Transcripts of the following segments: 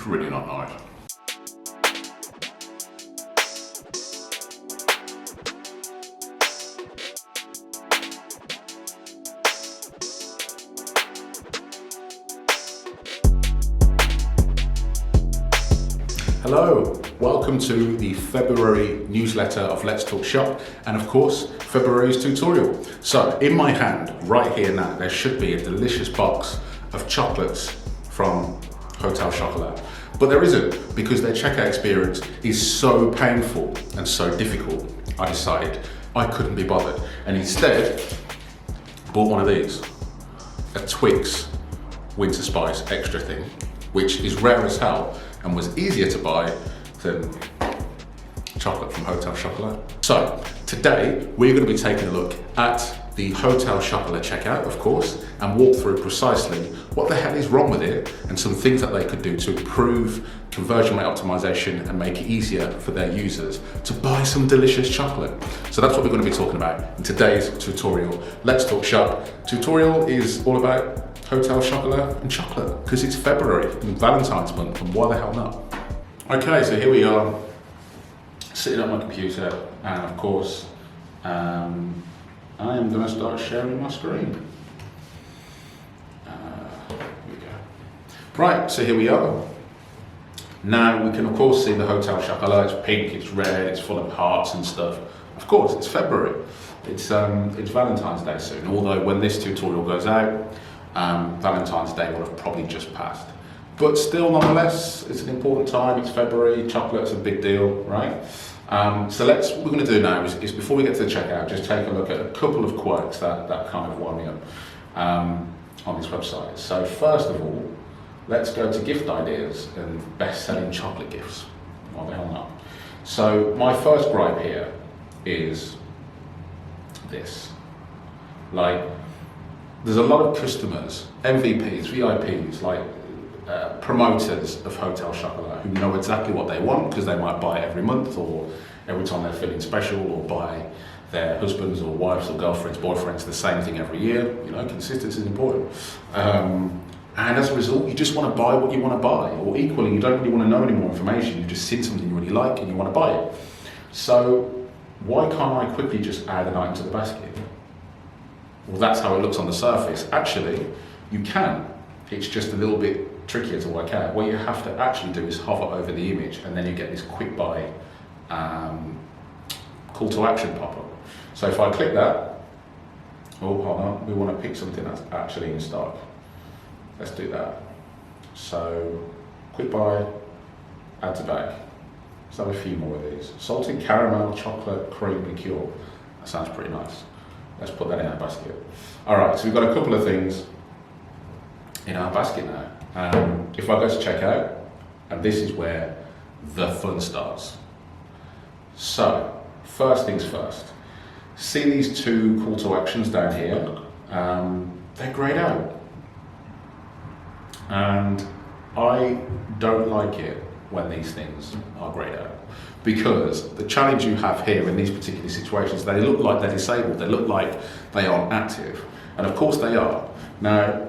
It's really not nice. Hello, welcome to the February newsletter of Let's Talk Shop, and of course, February's tutorial. So, in my hand, right here now, there should be a delicious box of chocolates from Hotel Chocolat. But there isn't, because their checkout experience is so painful and so difficult. I decided I couldn't be bothered, and instead, bought one of these, a Twix Winter Spice extra thing, which is rare as hell, and was easier to buy than chocolate from Hotel Chocolat. So today we're going to be taking a look at the Hotel Chocolat checkout, of course, and walk through precisely what the hell is wrong with it and some things that they could do to improve conversion rate optimization and make it easier for their users to buy some delicious chocolate. So that's what we're going to be talking about in today's tutorial. Let's Talk Shop. Tutorial is all about Hotel Chocolat and chocolate, because it's February and Valentine's month, and why the hell not? Okay, so here we are, sitting at my computer, and of course, I am going to start sharing my screen. Here we go. Right, so here we are. Now we can of course see the Hotel Chocolat. It's pink, it's red, it's full of hearts and stuff. Of course, it's February. It's Valentine's Day soon, although when this tutorial goes out, Valentine's Day will have probably just passed. But still, nonetheless, it's an important time. It's February, chocolate's a big deal, right? So what we're going to do now is before we get to the checkout, just take a look at a couple of quirks that kind of wind me up on this website. So first of all, let's go to gift ideas and best-selling chocolate gifts. Why the hell not? So my first gripe here is this. There's a lot of customers, MVPs, VIPs, promoters of Hotel Chocolat who know exactly what they want because they might buy it every month or every time they're feeling special, or buy their husbands or wives or girlfriends, boyfriends the same thing every year. You know, consistency is important. And as a result, you just want to buy what you want to buy, or equally, you don't really want to know any more information. You've just seen something you really like and you want to buy it. So why can't I quickly just add an item to the basket? Well, that's how it looks on the surface. Actually, you can. It's just a little bit trickier to work out. What you have to actually do is hover over the image, and then you get this quick buy call to action pop up. So if I click that, oh, hold on, we want to pick something that's actually in stock. Let's do that. So, quick buy, add to bag. Let's have a few more of these. Salted caramel chocolate cream liqueur. That sounds pretty nice. Let's put that in our basket. All right, so we've got a couple of things in our basket now. If I go to checkout, and this is where the fun starts. So, first things first. See these two call to actions down here? They're grayed out. And I don't like it when these things are grayed out, because the challenge you have here in these particular situations, they look like they're disabled, they look like they aren't active, and of course they are. Now,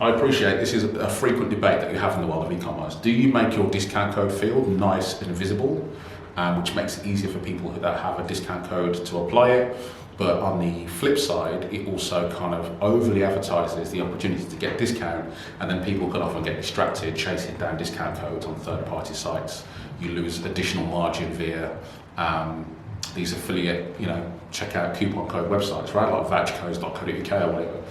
I appreciate this is a frequent debate that you have in the world of e-commerce. Do you make your discount code field nice and visible, which makes it easier for people that have a discount code to apply it? But on the flip side, it also kind of overly advertises the opportunity to get discount, and then people can often get distracted chasing down discount codes on third-party sites. You lose additional margin via these affiliate, checkout coupon code websites, right? Like vouchercodes.co.uk or whatever.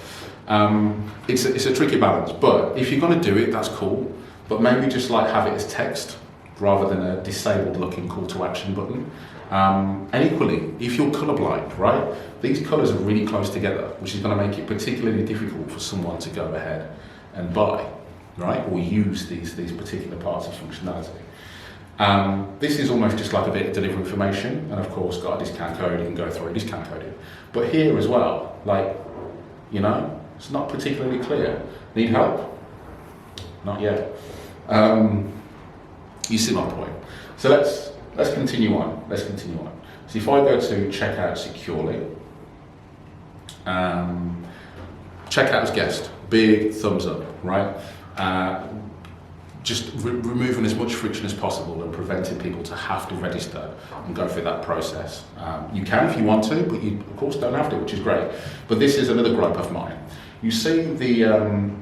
It's a tricky balance, but if you're going to do it, that's cool. But maybe just have it as text rather than a disabled looking call to action button. And equally, if you're colorblind, right, these colors are really close together, which is going to make it particularly difficult for someone to go ahead and buy, right, or use these particular parts of functionality. This is almost just like a bit of delivery information, and of course got a discount code, you can go through a discount code. But here as well, it's not particularly clear. Need help? Not yet. You see my point. So let's continue on. So if I go to checkout securely, checkout as guest, big thumbs up, right? just removing as much friction as possible and preventing people to have to register and go through that process. You can if you want to, but you of course don't have to, which is great. But this is another gripe of mine. You see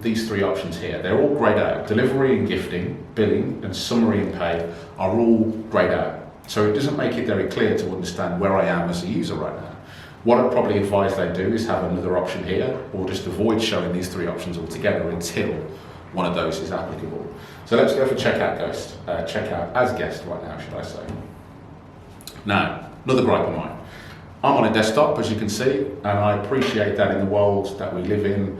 these three options here. They're all greyed out. Delivery and gifting, billing, and summary and pay are all greyed out. So it doesn't make it very clear to understand where I am as a user right now. What I'd probably advise they do is have another option here, or just avoid showing these three options altogether until one of those is applicable. So let's go for checkout as guest right now, should I say. Now, another gripe of mine. I'm on a desktop, as you can see, and I appreciate that in the world that we live in,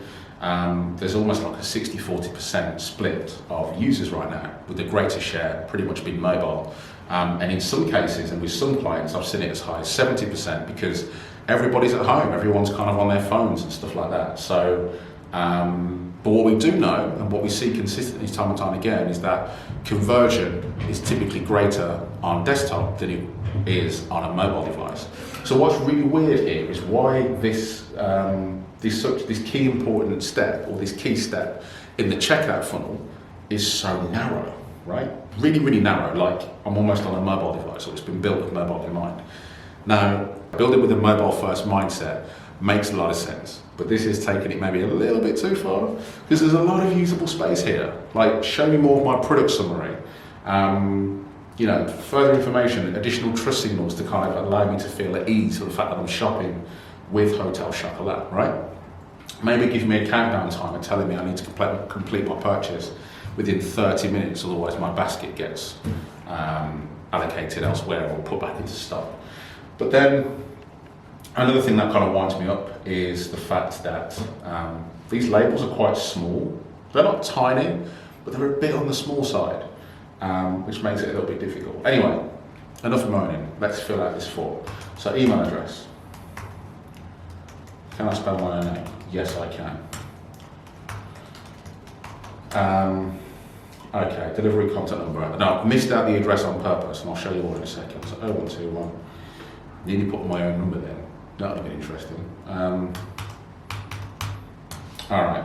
there's almost like a 60-40% split of users right now, with the greater share pretty much being mobile. And in some cases, and with some clients, I've seen it as high as 70% because everybody's at home, everyone's kind of on their phones and stuff like that. So, but what we do know, and what we see consistently time and time again, is that conversion is typically greater on desktop than it is on a mobile device. So what's really weird here is why this key important step, or this key step in the checkout funnel is so narrow, right? Really, really narrow, like I'm almost on a mobile device, or it's been built with mobile in mind. Now, building with a mobile first mindset makes a lot of sense, but this is taking it maybe a little bit too far, because there's a lot of usable space here. Like, show me more of my product summary, you know, further information, additional trust signals to kind of allow me to feel at ease for the fact that I'm shopping with Hotel Chocolat, right? Maybe give me a countdown timer telling me I need to complete my purchase within 30 minutes, otherwise my basket gets allocated elsewhere or put back into stock. But then another thing that kind of winds me up is the fact that these labels are quite small. They're not tiny, but they're a bit on the small side, which makes it a little bit difficult. Anyway, enough moaning. Let's fill out this form. So, email address. Can I spell my own name? Yes, I can. Okay, delivery contact number. No, I missed out the address on purpose, and I'll show you all in a second. So 0121. Nearly put my own number there. That would have been interesting. All right.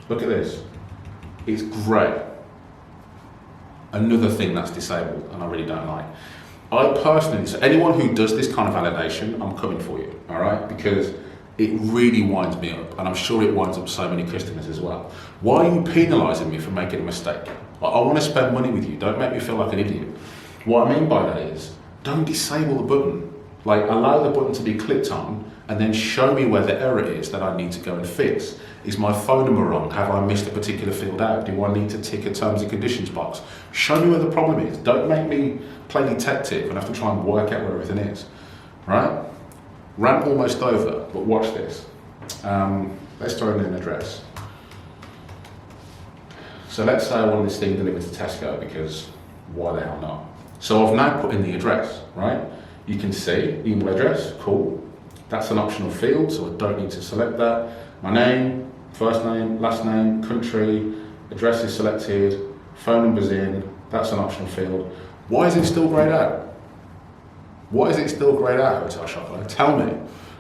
Look at this. It's grey. Another thing that's disabled, and I really don't like. I personally, so anyone who does this kind of validation, I'm coming for you, all right? Because it really winds me up, and I'm sure it winds up so many customers as well. Why are you penalising me for making a mistake? I want to spend money with you, don't make me feel like an idiot. What I mean by that is, don't disable the button. Like, allow the button to be clicked on, and then show me where the error is that I need to go and fix. Is my phone number wrong? Have I missed a particular field out? Do I need to tick a terms and conditions box? Show me where the problem is. Don't make me play detective and have to try and work out where everything is, right? Rant almost over, but watch this. Let's throw in an address. So let's say I want this thing delivered to Tesco, because why the hell not? So I've now put in the address, right? You can see email address, cool. That's an optional field, so I don't need to select that. My name, first name, last name, country, address is selected, phone number's in, that's an optional field. Why is it still greyed out? Why is it still greyed out, Hotel Chocolat? Tell me,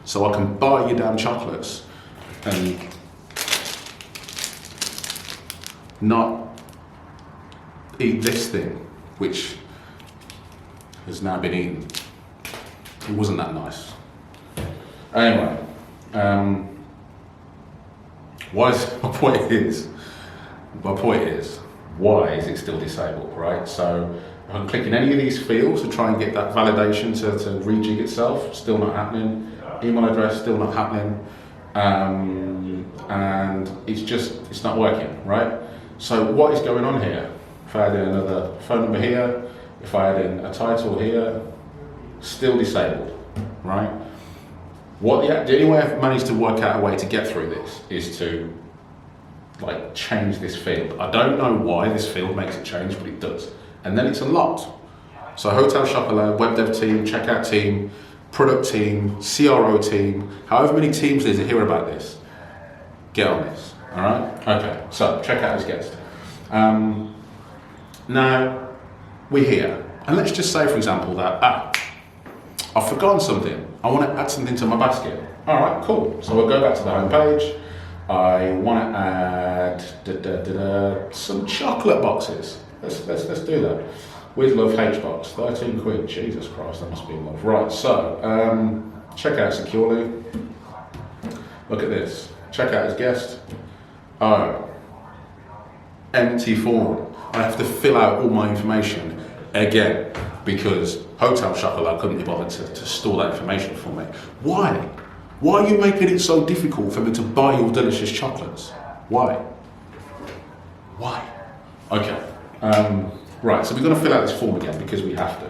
so I can buy your damn chocolates and not eat this thing, which has now been eaten. It wasn't that nice. Anyway, my point is, why is it still disabled, right? So if I'm clicking any of these fields to try and get that validation to rejig itself, still not happening. Email address, still not happening. And it's not working, right? So what is going on here? If I add in another phone number here, if I add in a title here, still disabled, right? The only way I've managed to work out a way to get through this is to change this field. I don't know why this field makes it change, but it does. And then it's unlocked. So Hotel Chocolat, web dev team, checkout team, product team, CRO team, however many teams there's to hear about this, get on this, all right? Okay, so checkout as guest. Now, we're here. And let's just say, for example, that, I've forgotten something. I want to add something to my basket. All right, cool. So we'll go back to the home page. I want to add some chocolate boxes. Let's do that. With love H box, 13 quid. Jesus Christ, that must be love. Right, so check out securely. Look at this. Check out as guest. Oh, empty form. I have to fill out all my information again because Hotel Chocolat couldn't be bothered to store that information for me. Why? Why are you making it so difficult for me to buy your delicious chocolates? Why? Why? Okay. Right, so we're going to fill out this form again because we have to.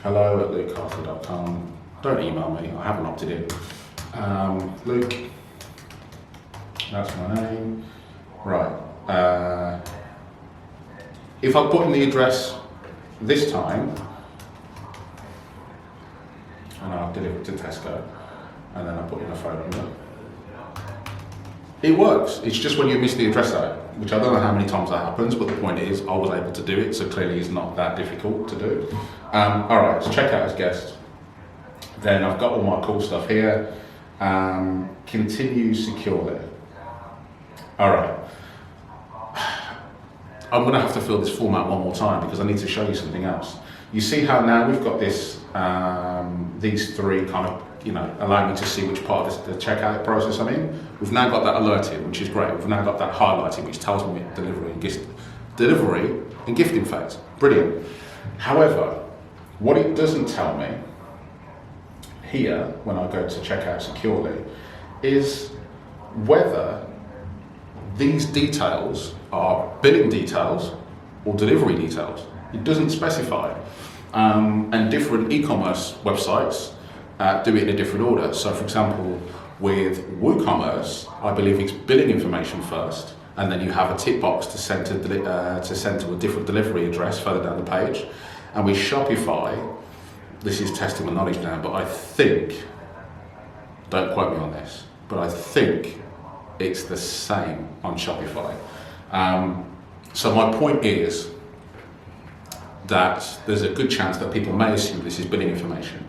hello@lukecarthy.com. Don't email me, I haven't opted in. Luke, that's my name. Right. If I put in the address this time, and I'll deliver it to Tesco, and then I put in a phone number, it works. It's just when you miss the address out, which I don't know how many times that happens, but the point is I was able to do it, so clearly it's not that difficult to do. Alright, so check out as guest. Then I've got all my cool stuff here. Continue securely. Alright. I'm going to have to fill this form out one more time because I need to show you something else. You see how now we've got this, these three kind of, allow me to see which part of the checkout process I'm in. We've now got that alerted, which is great. We've now got that highlighted, which tells me delivery and gifting phase. Brilliant. However, what it doesn't tell me here when I go to checkout securely is whether these details are billing details or delivery details. It doesn't specify. And different e-commerce websites do it in a different order. So for example, with WooCommerce, I believe it's billing information first, and then you have a tick box to send to a different delivery address further down the page. And with Shopify, this is testing my knowledge now, but I think, don't quote me on this, but I think it's the same on Shopify. So my point is that there's a good chance that people may assume this is billing information.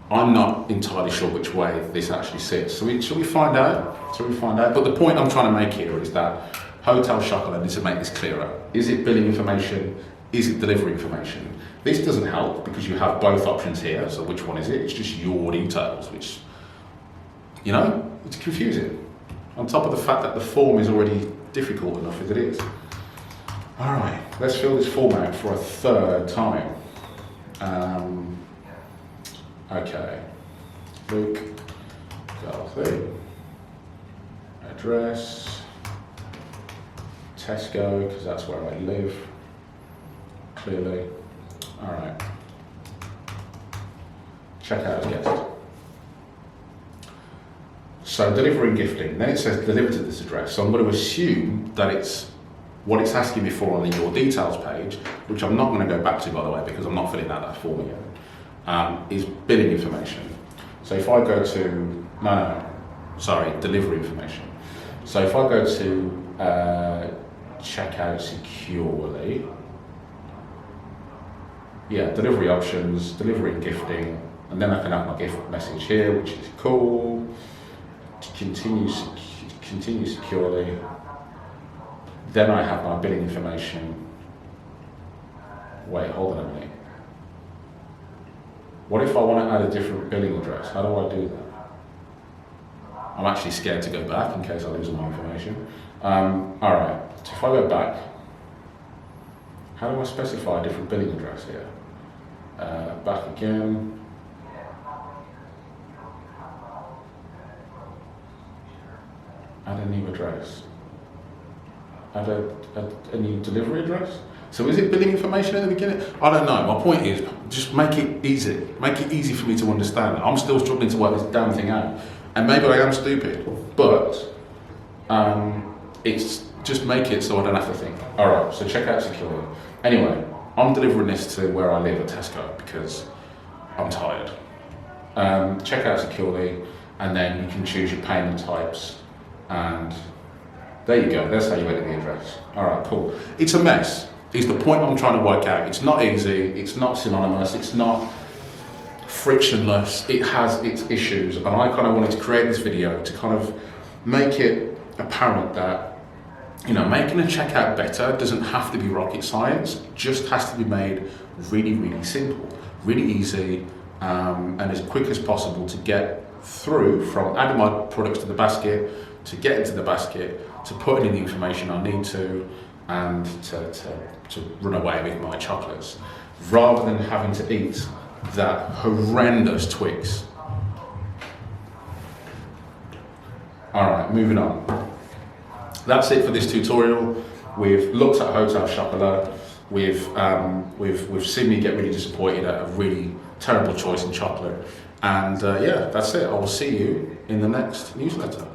I'm not entirely sure which way this actually sits. So shall we find out? But the point I'm trying to make here is that Hotel Chocolat needs to make this clearer. Is it billing information? Is it delivery information? This doesn't help because you have both options here. So which one is it? It's just your details, which, it's confusing. On top of the fact that the form is already difficult enough as it is. All right, let's fill this form out for a third time. Okay, Luke, Carthy, address, Tesco, because that's where I live, clearly. All right, check out as guest. So delivery and gifting, then it says deliver to this address. So I'm going to assume that it's what it's asking me for on the your details page, which I'm not going to go back to, by the way, because I'm not filling out that form again, is billing information. So if I go to, delivery information. So if I go to checkout securely, delivery options, delivery and gifting, and then I can have my gift message here, which is cool. Continue securely. Then I have my billing information. Wait, hold on a minute. What if I want to add a different billing address? How do I do that? I'm actually scared to go back in case I lose all my information. Alright, so if I go back, how do I specify a different billing address here? Back again. Add a new address. Add a new delivery address? So is it billing information at the beginning? I don't know. My point is, just make it easy. Make it easy for me to understand. I'm still struggling to work this damn thing out. And maybe I am stupid, but it's just make it so I don't have to think. All right, so check out securely. Anyway, I'm delivering this to where I live at Tesco because I'm tired. Check out securely, and then you can choose your payment types, and there you go. That's how you edit the address. All right, cool. It's a mess. Is the point I'm trying to work out. It's not easy. It's not synonymous. It's not. frictionless, it has its issues, and I kind of wanted to create this video to kind of make it apparent that, you know, making a checkout better doesn't have to be rocket science, it just has to be made really, really simple, really easy, and as quick as possible to get through from adding my products to the basket, to get into the basket, to putting in the information I need to, and to run away with my chocolates, rather than having to eat that horrendous Twix. Alright, moving on. That's it for this tutorial. We've looked at Hotel Chocolat. We've seen me get really disappointed at a really terrible choice in chocolate. And yeah, that's it. I will see you in the next newsletter.